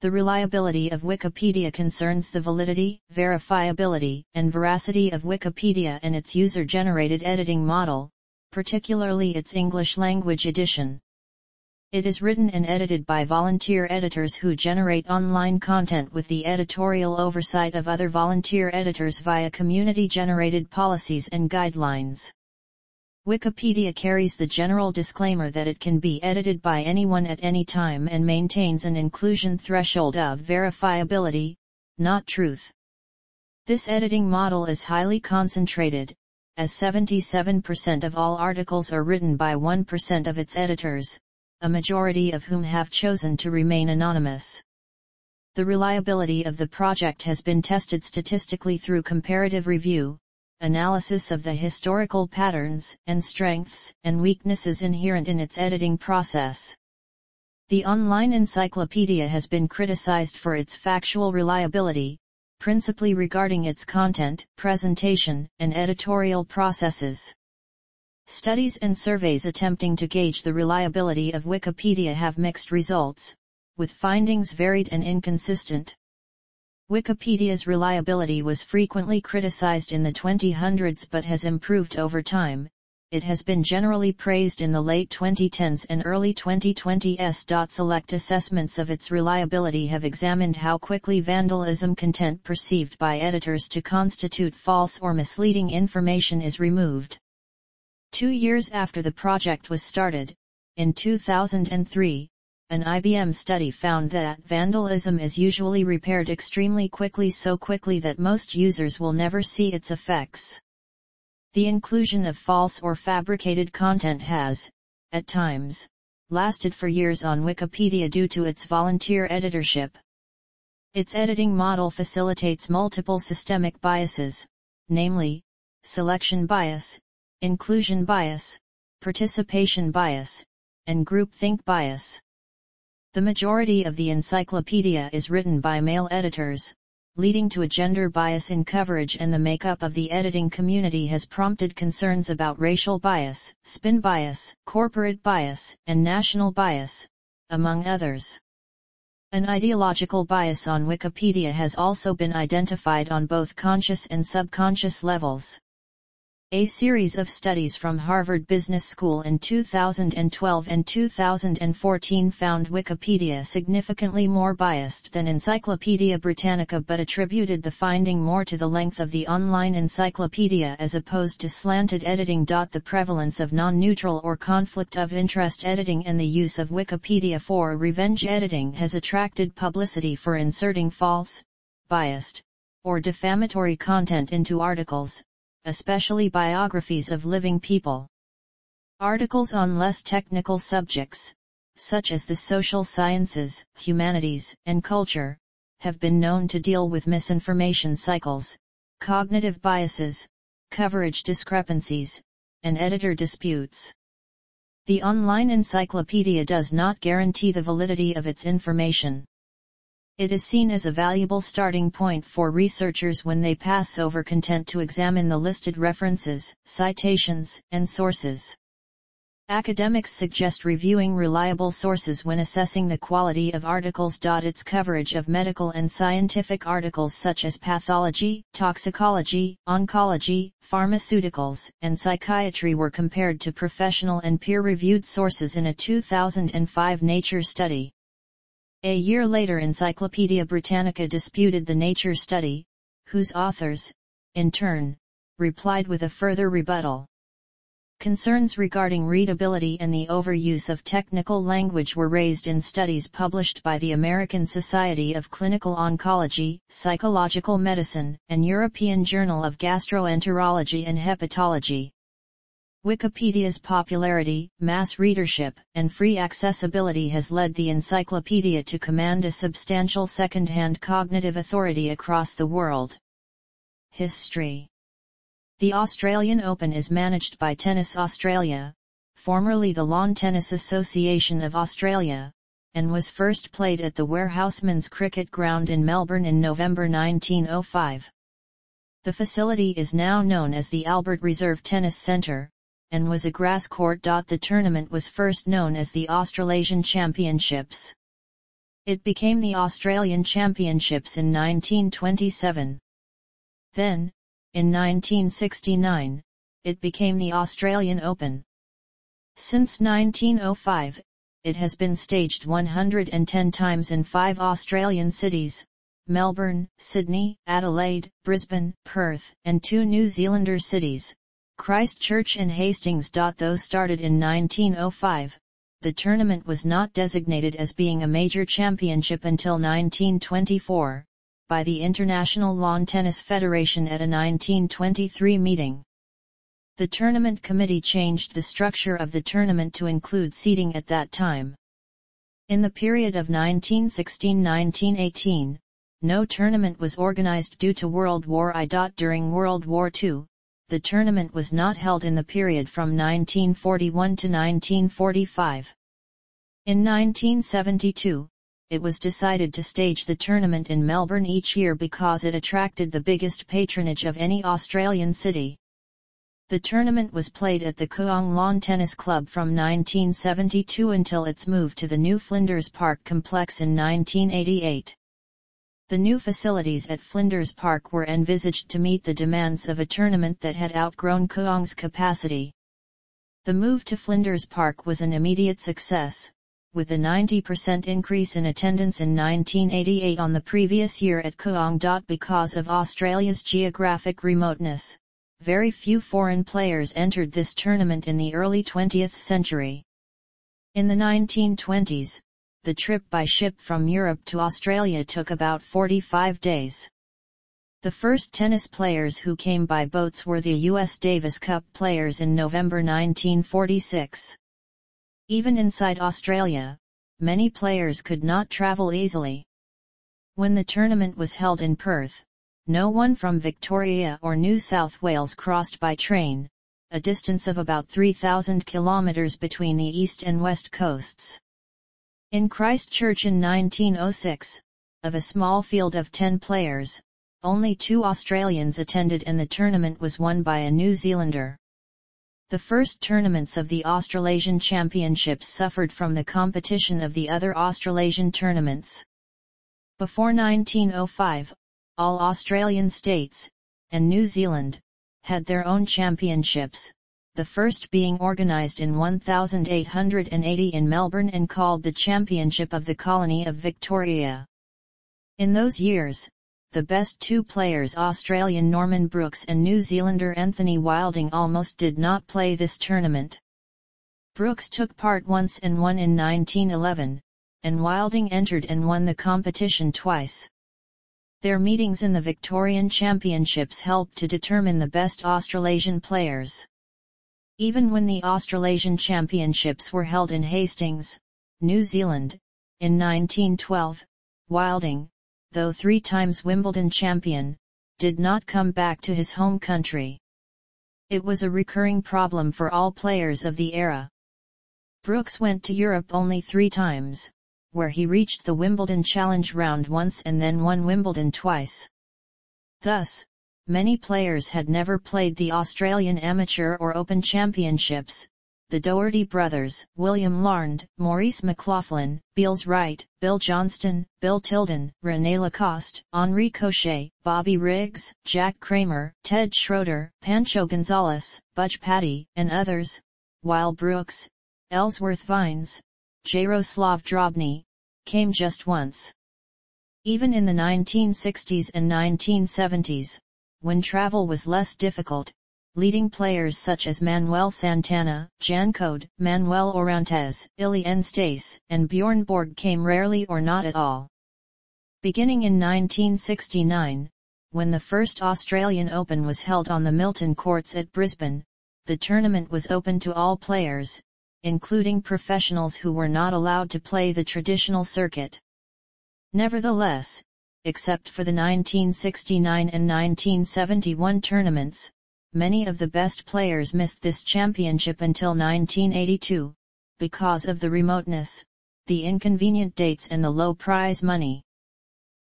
The reliability of Wikipedia concerns the validity, verifiability, and veracity of Wikipedia and its user-generated editing model, particularly its English-language edition. It is written and edited by volunteer editors who generate online content with the editorial oversight of other volunteer editors via community-generated policies and guidelines. Wikipedia carries the general disclaimer that it can be edited by anyone at any time and maintains an inclusion threshold of verifiability, not truth. This editing model is highly concentrated, as 77% of all articles are written by 1% of its editors, a majority of whom have chosen to remain anonymous. The reliability of the project has been tested statistically through comparative review, analysis of the historical patterns and strengths and weaknesses inherent in its editing process. The online encyclopedia has been criticized for its factual reliability, principally regarding its content, presentation, and editorial processes. Studies and surveys attempting to gauge the reliability of Wikipedia have mixed results, with findings varied and inconsistent. Wikipedia's reliability was frequently criticized in the 2000s but has improved over time. It has been generally praised in the late 2010s and early 2020s. Select assessments of its reliability have examined how quickly vandalism content perceived by editors to constitute false or misleading information is removed. 2 years after the project was started, in 2003, an IBM study found that vandalism is usually repaired extremely quickly, so quickly that most users will never see its effects. The inclusion of false or fabricated content has, at times, lasted for years on Wikipedia due to its volunteer editorship. Its editing model facilitates multiple systemic biases, namely, selection bias, inclusion bias, participation bias, and groupthink bias. The majority of the encyclopedia is written by male editors, leading to a gender bias in coverage, and the makeup of the editing community has prompted concerns about racial bias, spin bias, corporate bias, and national bias, among others. An ideological bias on Wikipedia has also been identified on both conscious and subconscious levels. A series of studies from Harvard Business School in 2012 and 2014 found Wikipedia significantly more biased than Encyclopaedia Britannica, but attributed the finding more to the length of the online encyclopedia as opposed to slanted editing. The prevalence of non-neutral or conflict of interest editing and the use of Wikipedia for revenge editing has attracted publicity for inserting false, biased, or defamatory content into articles, especially biographies of living people. Articles on less technical subjects, such as the social sciences, humanities, and culture, have been known to deal with misinformation cycles, cognitive biases, coverage discrepancies, and editor disputes. The online encyclopedia does not guarantee the validity of its information. It is seen as a valuable starting point for researchers when they pass over content to examine the listed references, citations, and sources. Academics suggest reviewing reliable sources when assessing the quality of articles. Its coverage of medical and scientific articles such as pathology, toxicology, oncology, pharmaceuticals, and psychiatry were compared to professional and peer-reviewed sources in a 2005 Nature study. A year later, Encyclopaedia Britannica disputed the Nature study, whose authors, in turn, replied with a further rebuttal. Concerns regarding readability and the overuse of technical language were raised in studies published by the American Society of Clinical Oncology, Psychological Medicine, and European Journal of Gastroenterology and Hepatology. Wikipedia's popularity, mass readership, and free accessibility has led the encyclopedia to command a substantial second-hand cognitive authority across the world. History. The Australian Open is managed by Tennis Australia, formerly the Lawn Tennis Association of Australia, and was first played at the Warehouseman's Cricket Ground in Melbourne in November 1905. The facility is now known as the Albert Reserve Tennis Centre, and was a grass court. The tournament was first known as the Australasian Championships. It became the Australian Championships in 1927. Then, in 1969, it became the Australian Open. Since 1905, it has been staged 110 times in 5 Australian cities: Melbourne, Sydney, Adelaide, Brisbane, Perth, and 2 New Zealander cities, Christchurch and Hastings. Though started in 1905, the tournament was not designated as being a major championship until 1924, by the International Lawn Tennis Federation at a 1923 meeting. The tournament committee changed the structure of the tournament to include seeding at that time. In the period of 1916–1918, no tournament was organized due to World War I. During World War II, the tournament was not held in the period from 1941 to 1945. In 1972, it was decided to stage the tournament in Melbourne each year because it attracted the biggest patronage of any Australian city. The tournament was played at the Kooyong Lawn Tennis Club from 1972 until its move to the new Flinders Park complex in 1988. The new facilities at Flinders Park were envisaged to meet the demands of a tournament that had outgrown Kooyong's capacity. The move to Flinders Park was an immediate success, with a 90% increase in attendance in 1988 on the previous year at Kooyong. Because of Australia's geographic remoteness, very few foreign players entered this tournament in the early 20th century. In the 1920s, the trip by ship from Europe to Australia took about 45 days. The first tennis players who came by boats were the U.S. Davis Cup players in November 1946. Even inside Australia, many players could not travel easily. When the tournament was held in Perth, no one from Victoria or New South Wales crossed by train, a distance of about 3,000 kilometres between the east and west coasts. In Christchurch in 1906, of a small field of 10 players, only 2 Australians attended and the tournament was won by a New Zealander. The first tournaments of the Australasian Championships suffered from the competition of the other Australasian tournaments. Before 1905, all Australian states, and New Zealand, had their own championships, the first being organised in 1880 in Melbourne and called the Championship of the Colony of Victoria. In those years, the best 2 players, Australian Norman Brooks and New Zealander Anthony Wilding, almost did not play this tournament. Brooks took part once and won in 1911, and Wilding entered and won the competition twice. Their meetings in the Victorian Championships helped to determine the best Australasian players. Even when the Australasian Championships were held in Hastings, New Zealand, in 1912, Wilding, though 3 times Wimbledon champion, did not come back to his home country. It was a recurring problem for all players of the era. Brooks went to Europe only 3 times, where he reached the Wimbledon Challenge round once and then won Wimbledon twice. Thus, many players had never played the Australian Amateur or Open Championships. The Doherty brothers, William Larned, Maurice McLaughlin, Beals Wright, Bill Johnston, Bill Tilden, René Lacoste, Henri Cochet, Bobby Riggs, Jack Kramer, Ted Schroeder, Pancho Gonzalez, Budge Patty, and others, while Brooks, Ellsworth Vines, Jaroslav Drobny, came just once. Even in the 1960s and 1970s, when travel was less difficult, leading players such as Manuel Santana, Jan Code, Manuel Orantes, Illy Stace, and Bjorn Borg came rarely or not at all. Beginning in 1969, when the first Australian Open was held on the Milton Courts at Brisbane, the tournament was open to all players, including professionals who were not allowed to play the traditional circuit. Nevertheless, except for the 1969 and 1971 tournaments, many of the best players missed this championship until 1982, because of the remoteness, the inconvenient dates and the low prize money.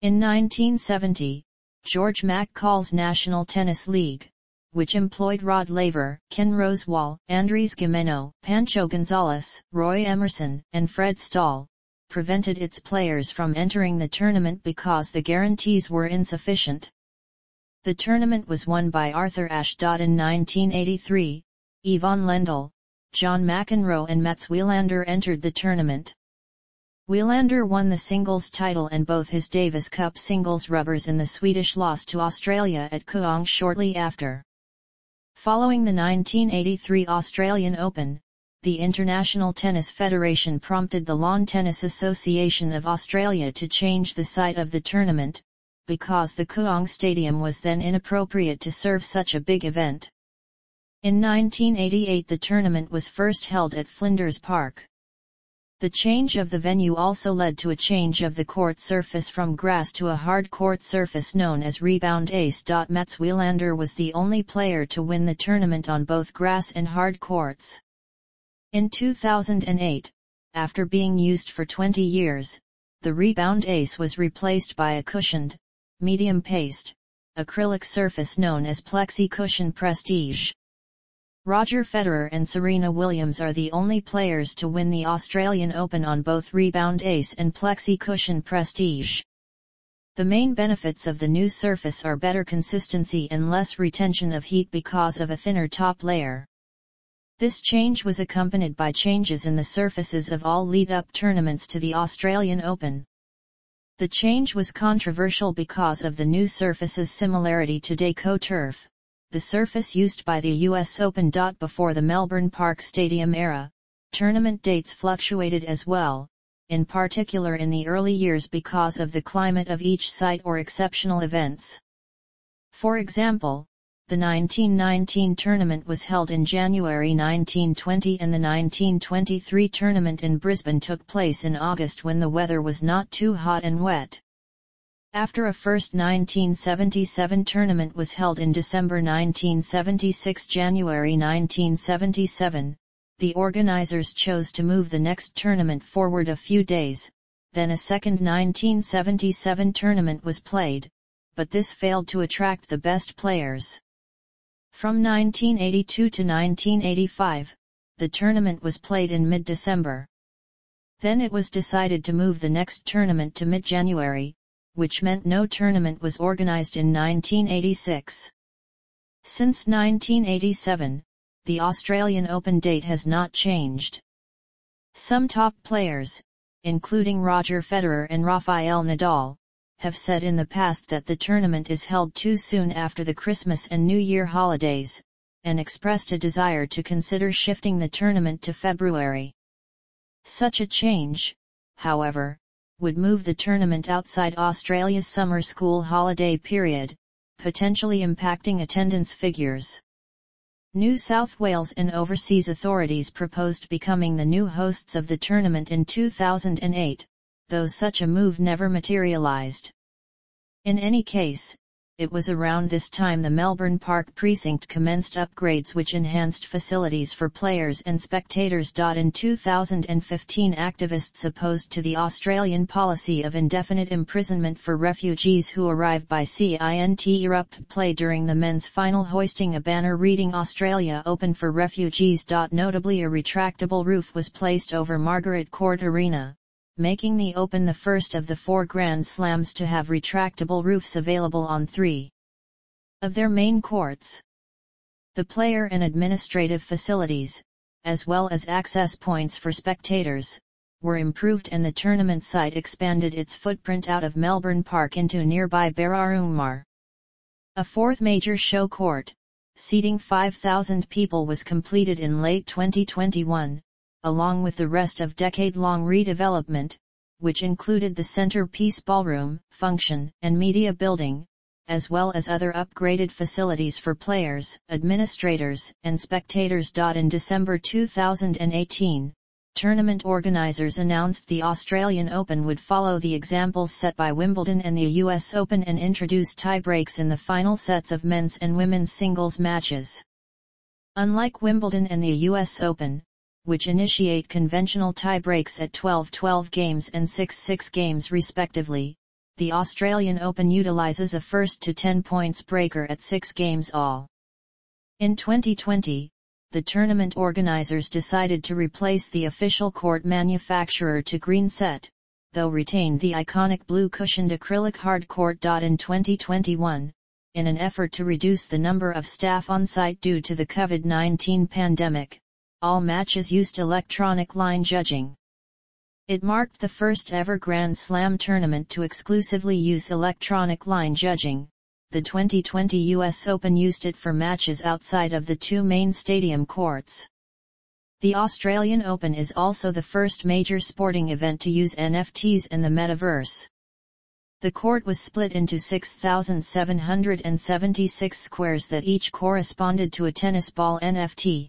In 1970, George McCall's National Tennis League, which employed Rod Laver, Ken Rosewall, Andres Gimeno, Pancho Gonzalez, Roy Emerson, and Fred Stahl, prevented its players from entering the tournament because the guarantees were insufficient. The tournament was won by Arthur Ashe. In 1983, Yvonne Lendl, John McEnroe and Mats Wilander entered the tournament. Wilander won the singles title and both his Davis Cup singles rubbers in the Swedish loss to Australia at Kuong shortly after. Following the 1983 Australian Open, the International Tennis Federation prompted the Lawn Tennis Association of Australia to change the site of the tournament, because the Kuong Stadium was then inappropriate to serve such a big event. In 1988 the tournament was first held at Flinders Park. The change of the venue also led to a change of the court surface from grass to a hard court surface known as rebound ace. Mats Wilander was the only player to win the tournament on both grass and hard courts. In 2008, after being used for 20 years, the rebound ace was replaced by a cushioned, medium-paced, acrylic surface known as Plexi Cushion Prestige. Roger Federer and Serena Williams are the only players to win the Australian Open on both rebound ace and Plexi Cushion Prestige. The main benefits of the new surface are better consistency and less retention of heat because of a thinner top layer. This change was accompanied by changes in the surfaces of all lead-up tournaments to the Australian Open. The change was controversial because of the new surface's similarity to Deco turf, the surface used by the US Open. Before the Melbourne Park Stadium era, tournament dates fluctuated as well, in particular in the early years because of the climate of each site or exceptional events. For example, the 1919 tournament was held in January 1920 and the 1923 tournament in Brisbane took place in August when the weather was not too hot and wet. After a first 1977 tournament was held in December 1976–January 1977, the organizers chose to move the next tournament forward a few days, then a second 1977 tournament was played, but this failed to attract the best players. From 1982 to 1985, the tournament was played in mid-December. Then it was decided to move the next tournament to mid-January, which meant no tournament was organized in 1986. Since 1987, the Australian Open date has not changed. Some top players, including Roger Federer and Rafael Nadal, have said in the past that the tournament is held too soon after the Christmas and New Year holidays, and expressed a desire to consider shifting the tournament to February. Such a change, however, would move the tournament outside Australia's summer school holiday period, potentially impacting attendance figures. New South Wales and overseas authorities proposed becoming the new hosts of the tournament in 2008, though such a move never materialized. In any case, it was around this time the Melbourne Park precinct commenced upgrades which enhanced facilities for players and spectators. In 2015, activists opposed to the Australian policy of indefinite imprisonment for refugees who arrive by CINT erupted play during the men's final, hoisting a banner reading Australia Open for Refugees. Notably, a retractable roof was placed over Margaret Court Arena, making the Open the first of the 4 Grand Slams to have retractable roofs available on 3 of their main courts. The player and administrative facilities, as well as access points for spectators, were improved and the tournament site expanded its footprint out of Melbourne Park into nearby Berarumar. A 4th major show court, seating 5,000 people, was completed in late 2021, along with the rest of decade-long redevelopment, which included the centerpiece ballroom, function and media building, as well as other upgraded facilities for players, administrators, and spectators. In December 2018, tournament organizers announced the Australian Open would follow the examples set by Wimbledon and the US Open and introduce tie-breaks in the final sets of men's and women's singles matches. Unlike Wimbledon and the US Open, which initiate conventional tie-breaks at 12-12 games and 6-6 games respectively, the Australian Open utilizes a first to 10 points breaker at 6 games all. In 2020, the tournament organizers decided to replace the official court manufacturer to green set, though retained the iconic blue cushioned acrylic hardcourt. In 2021, in an effort to reduce the number of staff on site due to the COVID-19 pandemic, all matches used electronic line judging. It marked the first ever Grand Slam tournament to exclusively use electronic line judging. The 2020 US Open used it for matches outside of the two main stadium courts. The Australian Open is also the first major sporting event to use NFTs and the metaverse. The court was split into 6,776 squares that each corresponded to a tennis ball NFT.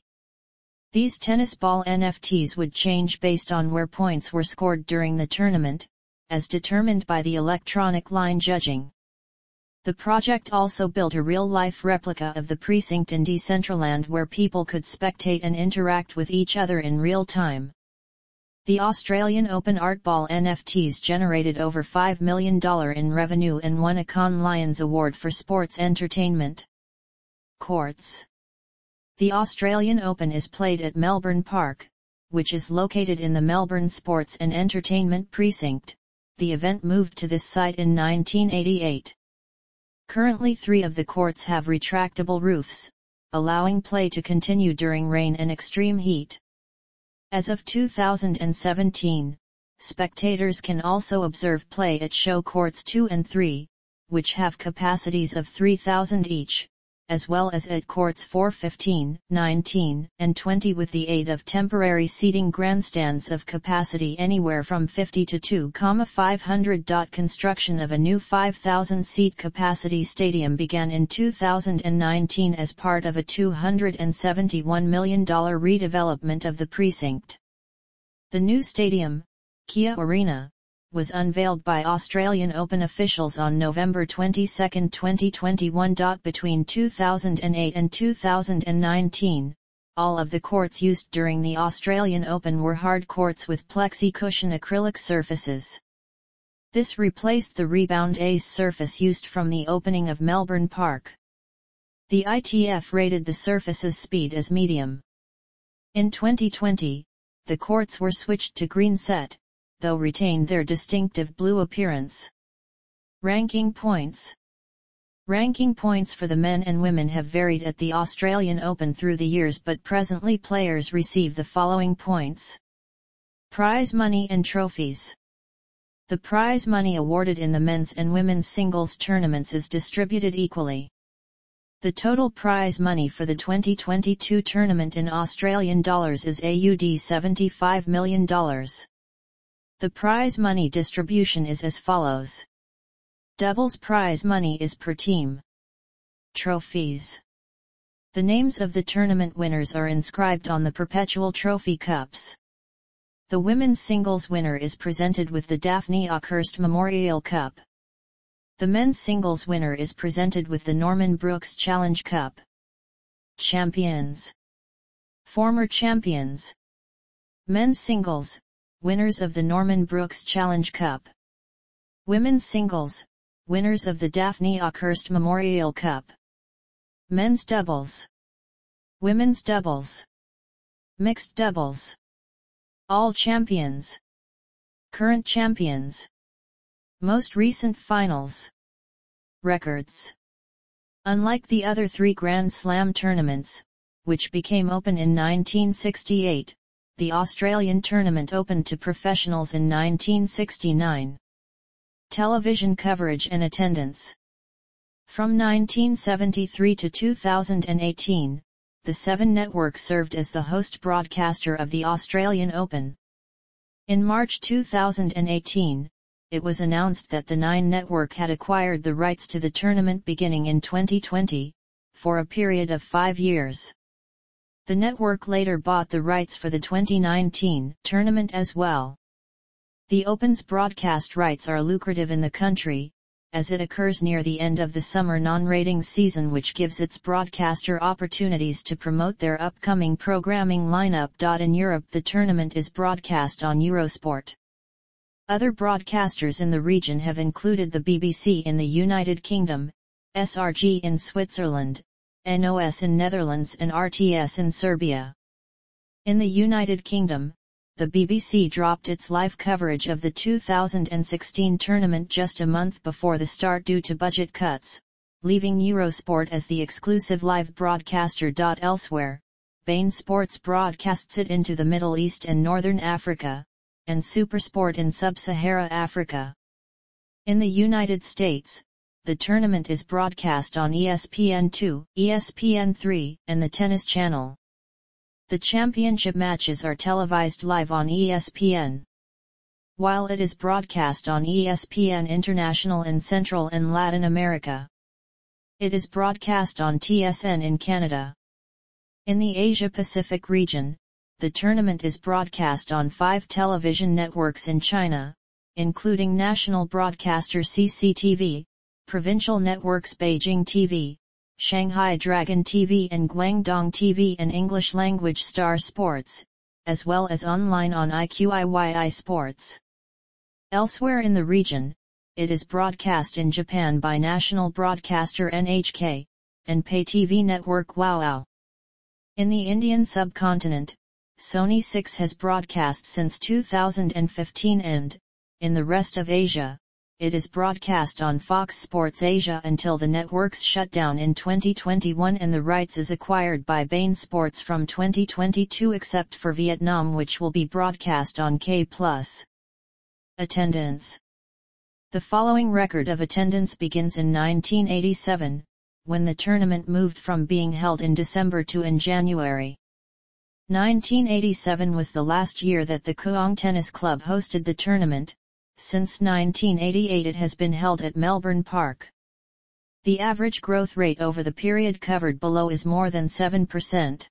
These tennis ball NFTs would change based on where points were scored during the tournament, as determined by the electronic line judging. The project also built a real-life replica of the precinct in Decentraland where people could spectate and interact with each other in real time. The Australian Open Art Ball NFTs generated over $5 million in revenue and won a Cannes Lions Award for Sports Entertainment. Courts. The Australian Open is played at Melbourne Park, which is located in the Melbourne Sports and Entertainment Precinct. The event moved to this site in 1988. Currently 3 of the courts have retractable roofs, allowing play to continue during rain and extreme heat. As of 2017, spectators can also observe play at show courts 2 and 3, which have capacities of 3,000 each, as well as at courts 4, 15, 19, and 20 with the aid of temporary seating grandstands of capacity anywhere from 50 to 2,500. Construction of a new 5,000-seat capacity stadium began in 2019 as part of a $271 million redevelopment of the precinct. The new stadium, Kia Arena, was unveiled by Australian Open officials on November 22, 2021. Between 2008 and 2019, all of the courts used during the Australian Open were hard courts with plexi-cushion acrylic surfaces. This replaced the Rebound Ace surface used from the opening of Melbourne Park. The ITF rated the surface's speed as medium. In 2020, the courts were switched to green set, though retained their distinctive blue appearance. Ranking points. Ranking points for the men and women have varied at the Australian Open through the years, but presently players receive the following points. Prize money and trophies. The prize money awarded in the men's and women's singles tournaments is distributed equally. The total prize money for the 2022 tournament in Australian dollars is AUD $75 million. The prize money distribution is as follows. Doubles prize money is per team. Trophies. The names of the tournament winners are inscribed on the Perpetual Trophy Cups. The women's singles winner is presented with the Daphne Oakhurst Memorial Cup. The men's singles winner is presented with the Norman Brooks Challenge Cup. Champions. Former champions. Men's singles, winners of the Norman Brooks Challenge Cup. Women's singles, winners of the Daphne Oakhurst Memorial Cup. Men's doubles. Women's doubles. Mixed doubles. All champions. Current champions. Most recent finals. Records. Unlike the other 3 Grand Slam tournaments, which became open in 1968, the Australian tournament opened to professionals in 1969. Television coverage and attendance. From 1973 to 2018, the 7 Network served as the host broadcaster of the Australian Open. In March 2018, it was announced that the 9 Network had acquired the rights to the tournament beginning in 2020, for a period of 5 years. The network later bought the rights for the 2019 tournament as well. The Open's broadcast rights are lucrative in the country, as it occurs near the end of the summer non-rating season, which gives its broadcaster opportunities to promote their upcoming programming lineup. In Europe, the tournament is broadcast on Eurosport. Other broadcasters in the region have included the BBC in the United Kingdom, SRG in Switzerland, NOS in Netherlands and RTS in Serbia. In the United Kingdom, the BBC dropped its live coverage of the 2016 tournament just a month before the start due to budget cuts, leaving Eurosport as the exclusive live broadcaster. Elsewhere, beIN Sports broadcasts it into the Middle East and Northern Africa, and SuperSport in Sub-Sahara Africa. In the United States, the tournament is broadcast on ESPN2, ESPN3, and the Tennis Channel. The championship matches are televised live on ESPN. While it is broadcast on ESPN International in Central and Latin America. It is broadcast on TSN in Canada. In the Asia-Pacific region, the tournament is broadcast on 5 television networks in China, including national broadcaster CCTV, provincial networks Beijing TV, Shanghai Dragon TV and Guangdong TV and English-language Star Sports, as well as online on IQIYI Sports. Elsewhere in the region, it is broadcast in Japan by national broadcaster NHK, and pay TV network WOW. In the Indian subcontinent, Sony 6 has broadcast since 2015 and, in the rest of Asia, it is broadcast on Fox Sports Asia until the network's shutdown in 2021 and the rights is acquired by beIN Sports from 2022 except for Vietnam, which will be broadcast on K+. Attendance. The following record of attendance begins in 1987, when the tournament moved from being held in December to in January. 1987 was the last year that the Kuong Tennis Club hosted the tournament. Since 1988 it has been held at Melbourne Park. The average growth rate over the period covered below is more than 7%.